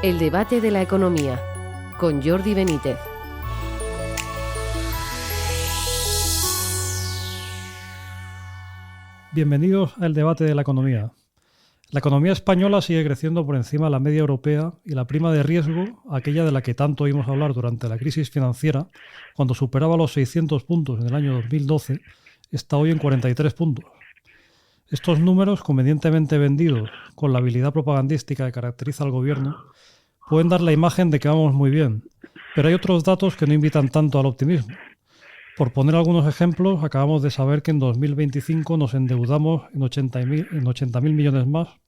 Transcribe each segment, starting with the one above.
El debate de la economía, con Jordi Benítez. Bienvenidos al debate de la economía. La economía española sigue creciendo por encima de la media europea y la prima de riesgo, aquella de la que tanto oímos hablar durante la crisis financiera, cuando superaba los 600 puntos en el año 2012, está hoy en 43 puntos. Estos números, convenientemente vendidos con la habilidad propagandística que caracteriza al gobierno, pueden dar la imagen de que vamos muy bien, pero hay otros datos que no invitan tanto al optimismo. Por poner algunos ejemplos, acabamos de saber que en 2025 nos endeudamos en 80.000 millones más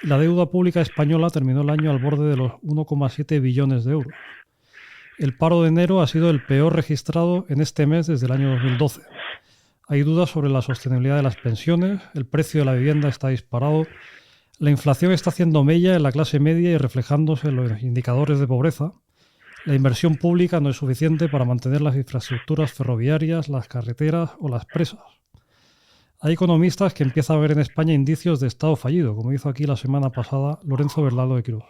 y la deuda pública española terminó el año al borde de los 1,7 billones de euros. El paro de enero ha sido el peor registrado en este mes desde el año 2012. Hay dudas sobre la sostenibilidad de las pensiones, el precio de la vivienda está disparado, la inflación está haciendo mella en la clase media y reflejándose en los indicadores de pobreza. La inversión pública no es suficiente para mantener las infraestructuras ferroviarias, las carreteras o las presas. Hay economistas que empiezan a ver en España indicios de Estado fallido, como hizo aquí la semana pasada Lorenzo Berlaldo de Quirós.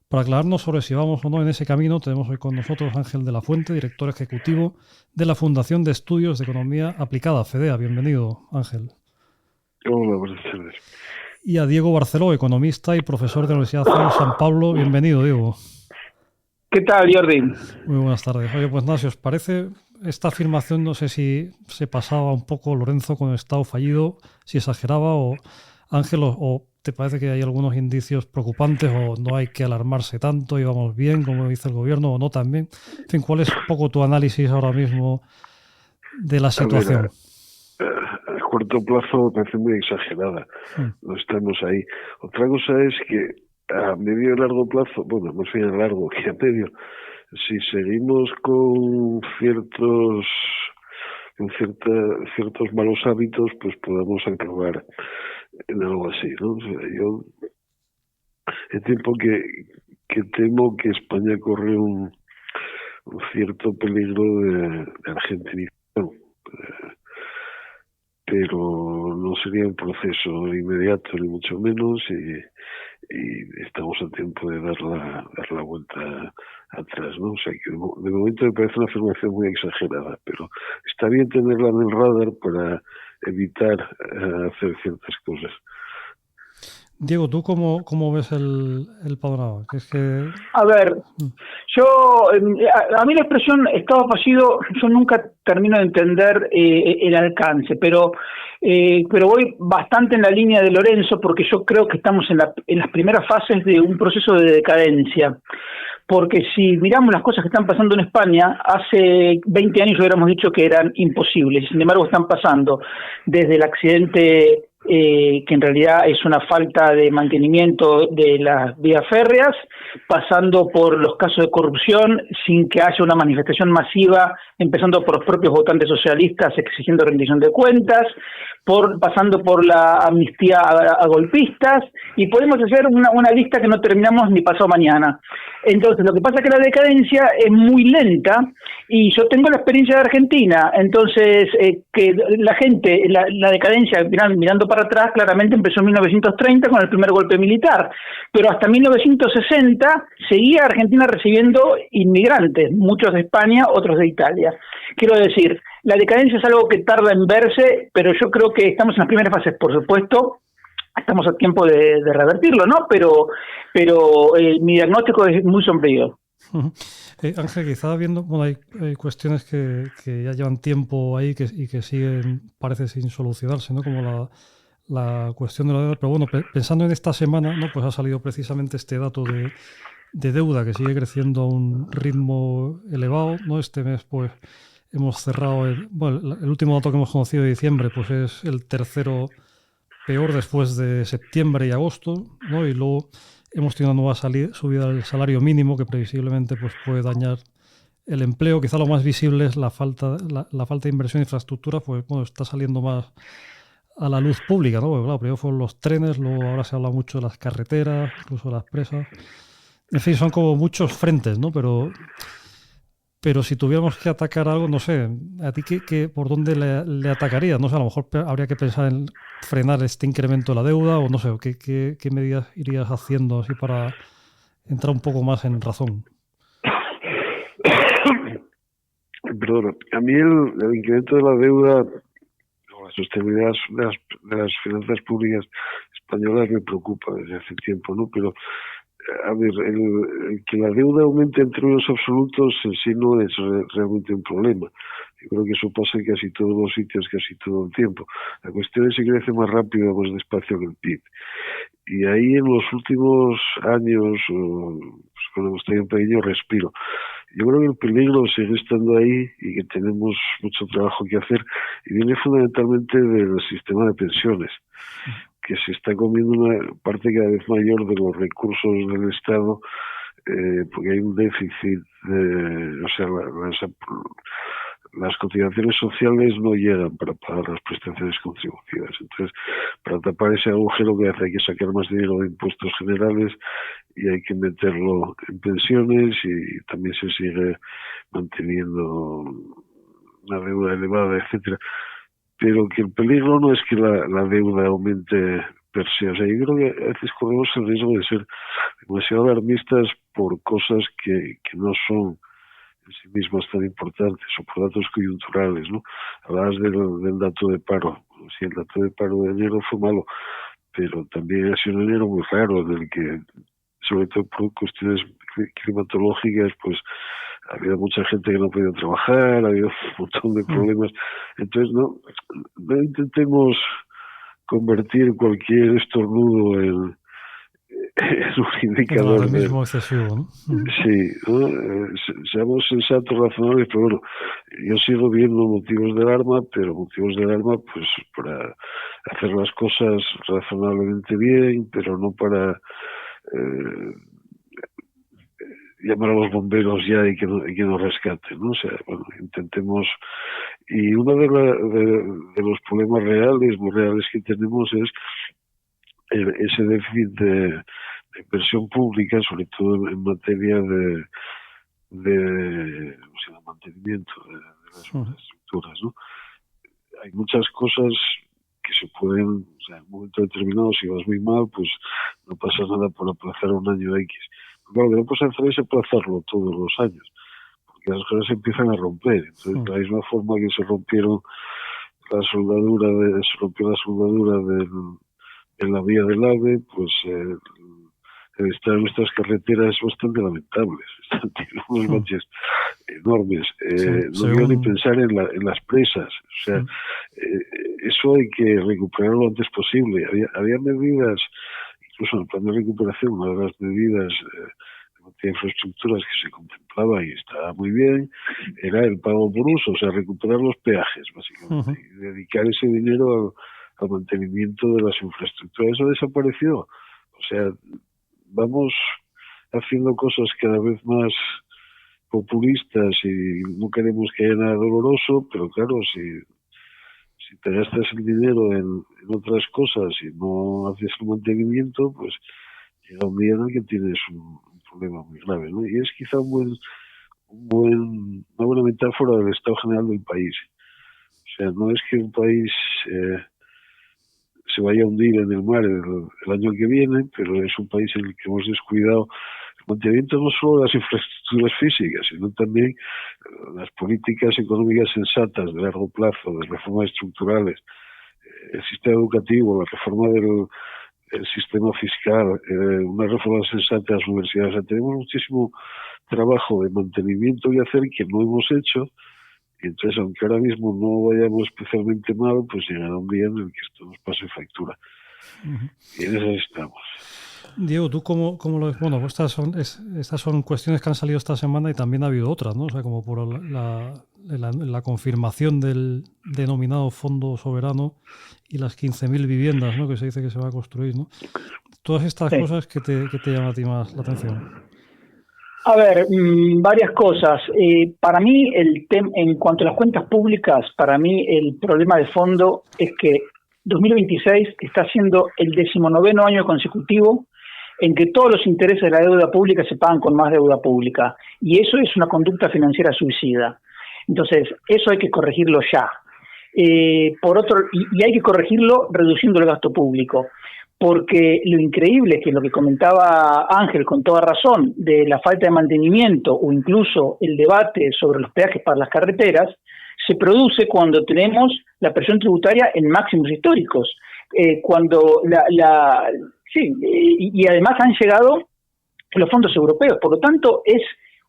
Para aclararnos sobre si vamos o no en ese camino, tenemos hoy con nosotros a Ángel de la Fuente, director ejecutivo de la Fundación de Estudios de Economía Aplicada, FEDEA. Bienvenido, Ángel. Hola, buenas tardes. Y a Diego Barceló, economista y profesor de la Universidad de San Pablo. Bienvenido, Diego. ¿Qué tal, Jordi? Muy buenas tardes. Oye, pues nada, si os parece, esta afirmación, no sé si se pasaba un poco Lorenzo con el Estado fallido, si exageraba, o Ángel, o te parece que hay algunos indicios preocupantes, o no hay que alarmarse tanto y vamos bien, como dice el gobierno, o no también. En fin, ¿cuál es un poco tu análisis ahora mismo de la situación? A corto plazo me parece muy exagerada. No estamos ahí. Otra cosa es que a medio y largo plazo, bueno, más bien a largo que a medio, si seguimos con ciertos malos hábitos, pues podamos acabar en algo así, ¿no? O sea, yo el tiempo que temo que España corre un cierto peligro de argentinización, pero no sería un proceso inmediato ni mucho menos y estamos a tiempo de dar la vuelta atrás, ¿no? O sea que de momento me parece una afirmación muy exagerada, pero está bien tenerla en el radar para evitar hacer ciertas cosas. Diego, ¿tú cómo ves el panorama? A ver, a mí la expresión Estado fallido, yo nunca termino de entender el alcance, pero voy bastante en la línea de Lorenzo porque yo creo que estamos en las primeras fases de un proceso de decadencia. Porque si miramos las cosas que están pasando en España, hace 20 años hubiéramos dicho que eran imposibles, y sin embargo están pasando desde el accidente que en realidad es una falta de mantenimiento de las vías férreas, pasando por los casos de corrupción sin que haya una manifestación masiva, empezando por los propios votantes socialistas exigiendo rendición de cuentas, pasando por la amnistía a golpistas, y podemos hacer una lista que no terminamos ni pasado mañana. Entonces, lo que pasa es que la decadencia es muy lenta, y yo tengo la experiencia de Argentina, entonces que la gente, la decadencia, mirando para atrás, claramente empezó en 1930 con el primer golpe militar, pero hasta 1960 seguía Argentina recibiendo inmigrantes, muchos de España, otros de Italia. Quiero decir, la decadencia es algo que tarda en verse, pero yo creo que estamos en las primeras fases, por supuesto. Estamos a tiempo de revertirlo, ¿no? Pero mi diagnóstico es muy sombrío. Ángel, quizá viendo, bueno, hay cuestiones que ya llevan tiempo ahí y que siguen, parece, sin solucionarse, ¿no? Como la cuestión de la deuda. Pero bueno, pensando en esta semana, ¿no? Pues ha salido precisamente este dato de deuda que sigue creciendo a un ritmo elevado, ¿no? Este mes, pues, hemos cerrado, el último dato que hemos conocido de diciembre, pues es el tercero peor después de septiembre y agosto, ¿no? Y luego hemos tenido una nueva subida del salario mínimo que previsiblemente pues puede dañar el empleo. Quizá lo más visible es la falta de inversión en infraestructura, pues bueno, está saliendo más a la luz pública, ¿no? Porque, claro, primero fueron los trenes, luego ahora se habla mucho de las carreteras, incluso de las presas. En fin, son como muchos frentes, ¿no? Pero si tuviéramos que atacar algo, no sé, ¿a ti por dónde le atacarías? No sé, a lo mejor habría que pensar en frenar este incremento de la deuda o no sé, ¿qué medidas irías haciendo así para entra un poco más en razón. Perdón, a mí el incremento de la deuda o la sostenibilidad de las finanzas públicas españolas me preocupa desde hace tiempo, ¿no? Pero, a ver, el que la deuda aumente en términos absolutos en sí no es realmente un problema. Yo creo que eso pasa en casi todos los sitios, casi todo el tiempo. La cuestión es si crece más rápido o más despacio que el PIB. Y ahí en los últimos años, pues cuando hemos tenido un pequeño respiro, yo creo que el peligro sigue estando ahí y que tenemos mucho trabajo que hacer, y viene fundamentalmente del sistema de pensiones, que se está comiendo una parte cada vez mayor de los recursos del Estado, porque hay un déficit, o sea, las cotizaciones sociales no llegan para pagar las prestaciones contributivas. Entonces, para tapar ese agujero que hace, hay que sacar más dinero de impuestos generales y hay que meterlo en pensiones, y también se sigue manteniendo una deuda elevada, etcétera. Pero que el peligro no es que la deuda aumente per se. O sea, yo creo que a veces corremos el riesgo de ser demasiado alarmistas por cosas que no son en sí mismas tan importantes, o por datos coyunturales, ¿no? Hablabas del dato de paro. Sí, el dato de paro de enero fue malo, pero también ha sido un enero muy raro, en el que, sobre todo por cuestiones climatológicas, pues ha habido mucha gente que no ha podido trabajar, ha habido un montón de problemas. Entonces, no intentemos convertir cualquier estornudo en un indicador alarmismo excesivo, ¿no? Sí, ¿no? Seamos sensatos, razonables, pero bueno, yo sigo viendo motivos de alarma, pero motivos de alarma pues para hacer las cosas razonablemente bien, pero no para llamar a los bomberos ya y que nos rescaten, ¿no? O sea, bueno, intentemos. Y uno de los problemas reales, muy reales que tenemos es ese déficit de inversión pública, sobre todo en materia de mantenimiento de las infraestructuras, ¿no? Hay muchas cosas que se pueden, o sea, en un momento determinado, si vas muy mal, pues no pasa nada por aplazar un año X. Claro, lo que no puedes hacer es aplazarlo todos los años, porque las cosas se empiezan a romper. Entonces, de la misma forma que se rompió la soldadura en la vía del AVE, pues el estado de nuestras carreteras es bastante lamentable. Tiene unos baches enormes. No quiero ni pensar en las presas. O sea, eso hay que recuperarlo lo antes posible. Había medidas, incluso en el plan de recuperación, una de las medidas de infraestructuras que se contemplaba y estaba muy bien, era el pago por uso, o sea, recuperar los peajes, básicamente, y dedicar ese dinero al mantenimiento de las infraestructuras. Eso desapareció. O sea, vamos haciendo cosas cada vez más populistas y no queremos que haya nada doloroso, pero claro, si te gastas el dinero en otras cosas y no haces el mantenimiento, pues llega un día en el que tienes un problema muy grave, ¿no? Y es quizá una buena metáfora del estado general del país. O sea, no es que un país se vaya a hundir en el mar el año que viene, pero es un país en el que hemos descuidado el mantenimiento no solo de las infraestructuras físicas, sino también las políticas económicas sensatas de largo plazo, de reformas estructurales, el sistema educativo, la reforma del sistema fiscal, una reforma sensata de las universidades. O sea, tenemos muchísimo trabajo de mantenimiento que hacer que no hemos hecho. Y entonces, aunque ahora mismo no vayamos especialmente mal, pues llegará un día en el que esto nos pase factura. Y en eso estamos. Diego, ¿tú cómo lo ves? Bueno, estas son cuestiones que han salido esta semana y también ha habido otras, ¿no? O sea, como por la confirmación del denominado Fondo Soberano y las 15.000 viviendas, ¿no? Que se dice que se va a construir, ¿no? Todas estas cosas, ¿qué te llaman a ti más la atención? A ver, varias cosas. Para mí, en cuanto a las cuentas públicas, para mí el problema de fondo es que 2026 está siendo el 19º año consecutivo en que todos los intereses de la deuda pública se pagan con más deuda pública. Y eso es una conducta financiera suicida. Entonces, eso hay que corregirlo ya. por otro, y hay que corregirlo reduciendo el gasto público. Porque lo increíble es que lo que comentaba Ángel con toda razón de la falta de mantenimiento o incluso el debate sobre los peajes para las carreteras se produce cuando tenemos la presión tributaria en máximos históricos, cuando y además han llegado los fondos europeos. Por lo tanto, es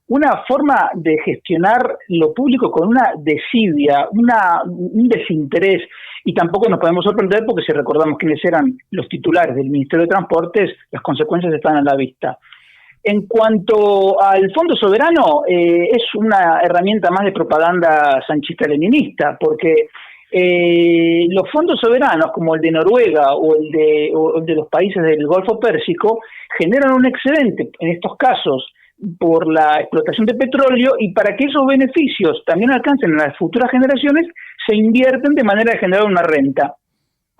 una forma de gestionar lo público con una desidia, un desinterés, y tampoco nos podemos sorprender porque si recordamos quiénes eran los titulares del Ministerio de Transportes, las consecuencias están a la vista. En cuanto al Fondo Soberano, es una herramienta más de propaganda sanchista-leninista, porque los fondos soberanos, como el de Noruega o el de los países del Golfo Pérsico, generan un excedente, en estos casos, por la explotación de petróleo, y para que esos beneficios también alcancen a las futuras generaciones, se invierten de manera de generar una renta.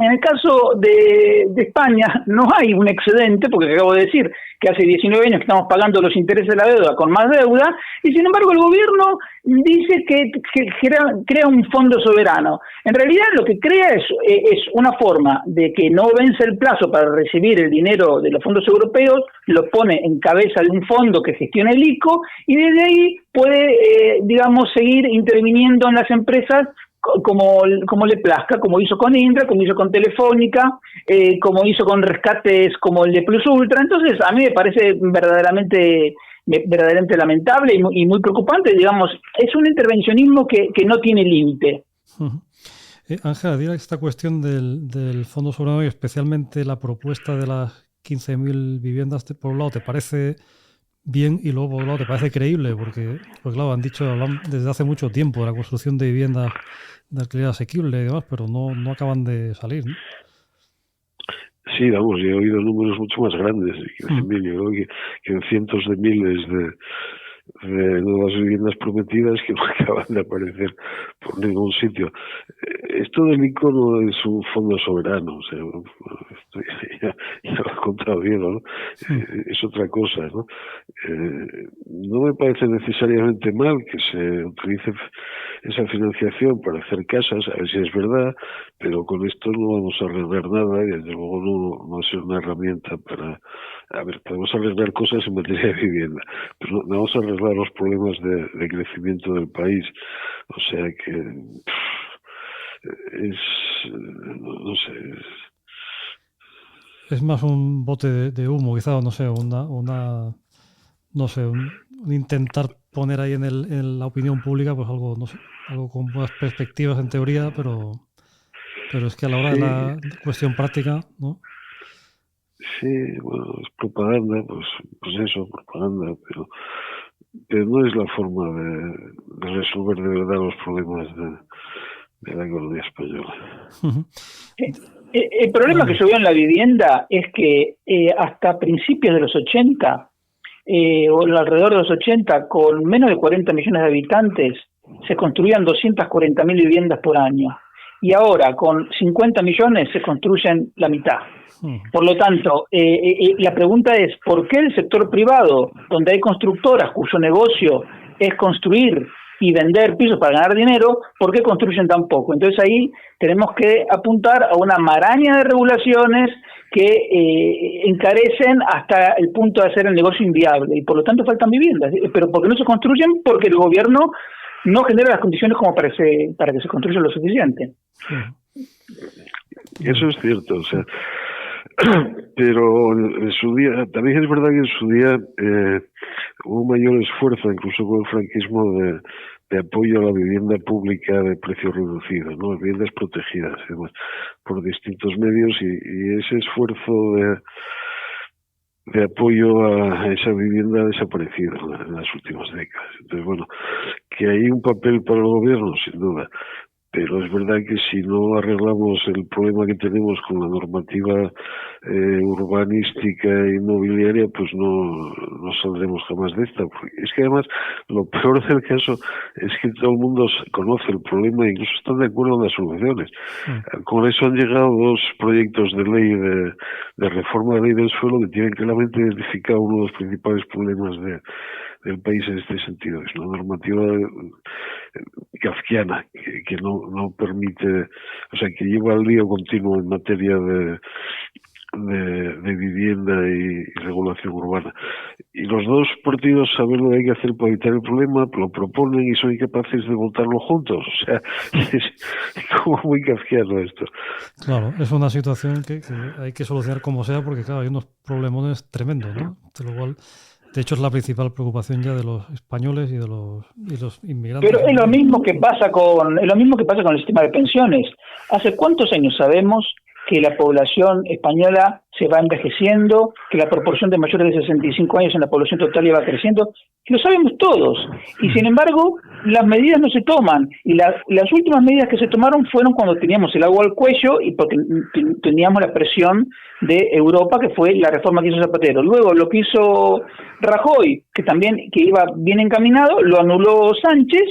En el caso de España no hay un excedente, porque acabo de decir que hace 19 años que estamos pagando los intereses de la deuda con más deuda, y sin embargo el gobierno dice que crea un fondo soberano. En realidad lo que crea es una forma de que no vence el plazo para recibir el dinero de los fondos europeos, lo pone en cabeza de un fondo que gestiona el ICO, y desde ahí puede, seguir interviniendo en las empresas como le plazca, como hizo con Indra, como hizo con Telefónica, como hizo con rescates como el de Plus Ultra. Entonces, a mí me parece verdaderamente lamentable y muy preocupante. Es un intervencionismo que no tiene límite. Uh-huh. Ángela, dirá esta cuestión del Fondo Soberano y especialmente la propuesta de las 15.000 viviendas, por un lado, ¿te parece bien y luego por otro lado te parece creíble? Porque claro, hablan desde hace mucho tiempo de la construcción de viviendas de alquiler asequible y demás, pero no acaban de salir, ¿no? Sí, yo he oído números mucho más grandes, yo creo que en cientos de miles de nuevas viviendas prometidas que no acaban de aparecer por ningún sitio. Esto del ICO no es un fondo soberano, o sea, esto ya lo ha contado Diego, ¿no? Es otra cosa, ¿no? No me parece necesariamente mal que se utilice esa financiación para hacer casas, a ver si es verdad, pero con esto no vamos a arreglar nada y desde luego no va a ser una herramienta para... A ver, podemos arreglar cosas en materia de vivienda, pero no vamos a arreglar los problemas de crecimiento del país. O sea que no sé. Es más un bote de humo, quizá, no sé, un intentar poner ahí en la opinión pública, pues algo, no sé, algo con buenas perspectivas en teoría, pero es que a la hora de la cuestión práctica, ¿no? Sí, bueno, es propaganda, pues eso, propaganda, pero no es la forma de resolver de verdad los problemas de la economía española. Uh-huh. El problema que yo veo en la vivienda es que hasta principios de los 80, o alrededor de los 80, con menos de 40 millones de habitantes, se construían 240.000 viviendas por año. Y ahora, con 50 millones, se construyen la mitad. Por lo tanto, la pregunta es, ¿por qué el sector privado, donde hay constructoras cuyo negocio es construir y vender pisos para ganar dinero, por qué construyen tan poco? Entonces ahí tenemos que apuntar a una maraña de regulaciones que encarecen hasta el punto de hacer el negocio inviable, y por lo tanto faltan viviendas. Pero ¿por qué no se construyen? Porque el gobierno no genera las condiciones como para que se construya lo suficiente. Eso es cierto, o sea, pero en su día, también es verdad que en su día hubo un mayor esfuerzo, incluso con el franquismo, de apoyo a la vivienda pública de precio reducido, ¿no? Viviendas protegidas, además, por distintos medios, y ese esfuerzo de apoyo a esa vivienda ha desaparecido en las últimas décadas. Entonces, bueno, que hay un papel para el gobierno, sin duda, pero es verdad que si no arreglamos el problema que tenemos con la normativa urbanística e inmobiliaria, pues no saldremos jamás de esta. Porque es que además lo peor del caso es que todo el mundo conoce el problema e incluso están de acuerdo en las soluciones. Con eso han llegado dos proyectos de ley de reforma de ley del suelo que tienen claramente identificado uno de los principales problemas del país en este sentido. Es una normativa kafkiana que no permite, o sea, que lleva al lío continuo en materia de vivienda y regulación urbana. Y los dos partidos saben lo que hay que hacer para evitar el problema, lo proponen y son incapaces de votarlo juntos. O sea, es como muy kafkiano esto. Claro, es una situación que hay que solucionar como sea, porque claro, hay unos problemones tremendos, ¿no? De lo cual, de hecho, es la principal preocupación ya de los españoles y de los inmigrantes. Pero es lo mismo que pasa con el sistema de pensiones. ¿Hace cuántos años sabemos que la población española se va envejeciendo, que la proporción de mayores de 65 años en la población total va creciendo? Lo sabemos todos. Y sin embargo, las medidas no se toman. Y las últimas medidas que se tomaron fueron cuando teníamos el agua al cuello y porque teníamos la presión de Europa, que fue la reforma que hizo Zapatero. Luego, lo que hizo Rajoy, que iba bien encaminado, lo anuló Sánchez.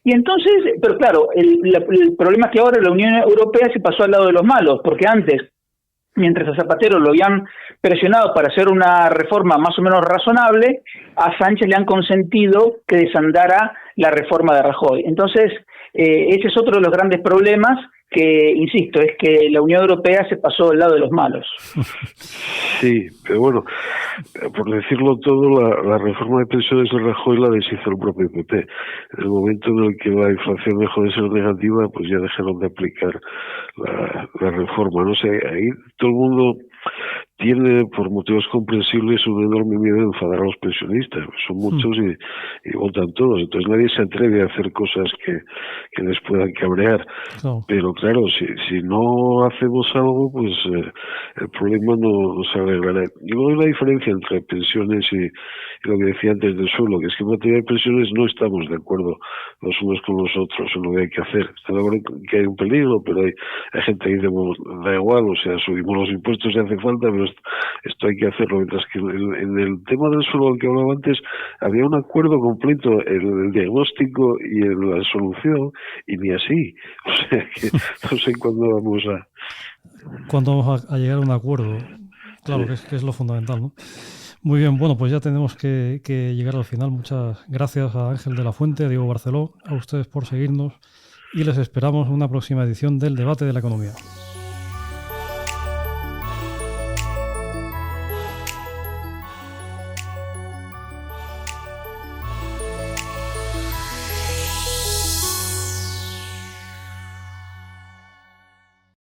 Y entonces, pero claro, el problema es que ahora la Unión Europea se pasó al lado de los malos, porque antes, mientras a Zapatero lo habían presionado para hacer una reforma más o menos razonable, a Sánchez le han consentido que desandara la reforma de Rajoy. Entonces, ese es otro de los grandes problemas que, insisto, es que la Unión Europea se pasó al lado de los malos. Sí, pero bueno, por decirlo todo, la reforma de pensiones de Rajoy la deshizo el propio PP. En el momento en el que la inflación dejó de ser negativa, pues ya dejaron de aplicar la reforma. No sé, ahí todo el mundo tiene, por motivos comprensibles, un enorme miedo de enfadar a los pensionistas. Son muchos y votan todos. Entonces nadie se atreve a hacer cosas que les puedan cabrear. No. Pero claro, si no hacemos algo, pues el problema no se arreglará. Y luego hay una diferencia entre pensiones y lo que decía antes del suelo, que es que en materia de pensiones no estamos de acuerdo los unos con los otros en lo que hay que hacer. Está de acuerdo que hay un peligro, pero hay gente que dice, bueno, da igual, o sea, subimos los impuestos si hace falta, pero esto hay que hacerlo. Mientras que en el tema del suelo al que hablaba antes, había un acuerdo completo en el diagnóstico y en la solución, y ni así. O sea, que no sé cuándo vamos a llegar a un acuerdo. Claro, sí. que es lo fundamental, ¿no? Muy bien, bueno, pues ya tenemos que llegar al final. Muchas gracias a Ángel de la Fuente, a Diego Barceló, a ustedes por seguirnos y les esperamos en una próxima edición del Debate de la Economía.